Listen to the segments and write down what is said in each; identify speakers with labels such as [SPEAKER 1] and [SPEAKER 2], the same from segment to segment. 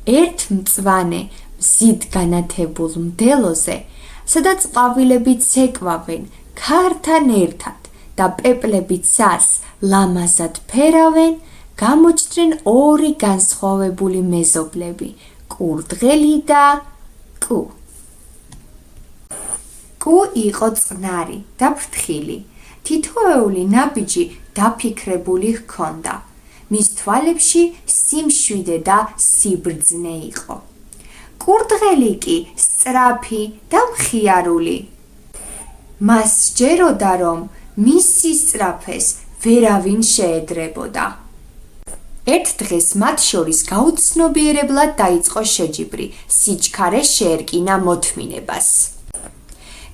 [SPEAKER 1] ერთ მწვანე მზით განათებულ მდელოზე, სადაც ყვავილები ცეკვავენ ქართან ერთად და პეპლები ცას ლამაზად ფერავენ, გამოჩნდნენ ორი განსხვავებული მეზობლები, კურდღელი და კუ. კუ იყო წყნარი და ფრთხილი, თითოეული ნაბიჯი დაფიქრებული ჰქონდა. მის თვალებში სიმშვიდე და სიბრძნე იყო. კურდღელი კი სწრაფი და მხიარული. მას სჯეროდა, რომ მის სისწრაფეს ვერავინ შეედრებოდა. ერთ დღეს მათ შორის გაუცნობიერებლად დაიწყო შეჯიბრი, სიჩქარე შეერკინა მოთმინებას.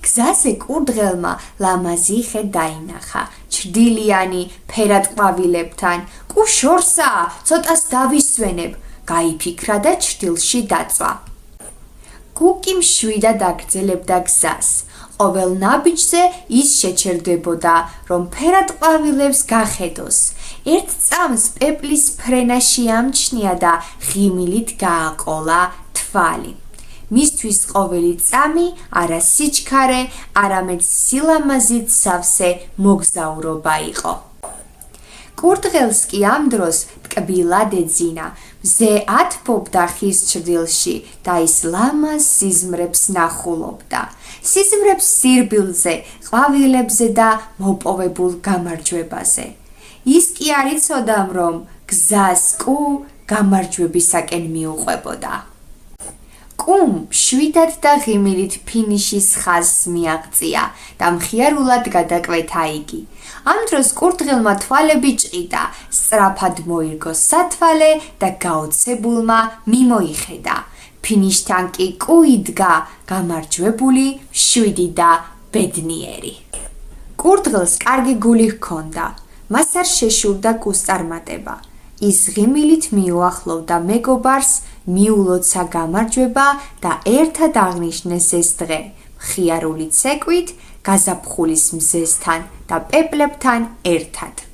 [SPEAKER 1] გზაზე კურდღელმა ლამაზი ხე დაინახა, ჩრდილიანი ფერად ყვავილებთან. კუ შორსაა, ცოტას დავისვენებ, გაიფიქრა და ჩრდილში დაწვა. კუ კი მშვიდად აგრძელებდა გზას. ყოველ ნაბიჯზე ის შეჩერდებოდა, რომ ფერად ყვავილებს გახედოს. ერთ წამს პეპლის ფრენა შეამჩნია და ღიმილით გააყოლა თვალი. მისთვის ყოველი წამი არა სიჩქარე, არამედ სილამაზით სავსე მოგზაურობა იყო. კურდღელს კი ამ დროს ტკბილად ეძინა, მზე ათბობდა ხის ჩრდილში და ის ლამაზ სიზმრებს ნახულობდა. სიზმრებს სირბილზე, ყვავილებზე და მოპოვებულ გამარჯვებაზე. ის კი არ იცოდა, რომ გზას კუ გამარჯვებისაკენ მიუყვებოდა. კუმ შვიდად და ღიმილით ფინიშის ხაზს მიაღწია და მხიარულად გადაკვეთა იგი. ამ დროს კურდღელმა თვალები ჭყიდა, სწრაფად მოირგო სათვალე და გაოცებულმა მიმოიხედა. ფინიშთან კი კუ იდგა გამარჯვებული, მშვიდი და ბედნიერი. კურდღელს კარგი გული ჰქონდა, მას არ შეშურდა კუს წარმატება. ის ღიმილით მიუახლოვდა მეგობარს, მიულოცა გამარჯვება და ერთად აღნიშნეს ეს დღე, მხიარული ცეკვით, გაზაფხულის მზესთან და პეპლებთან ერთად.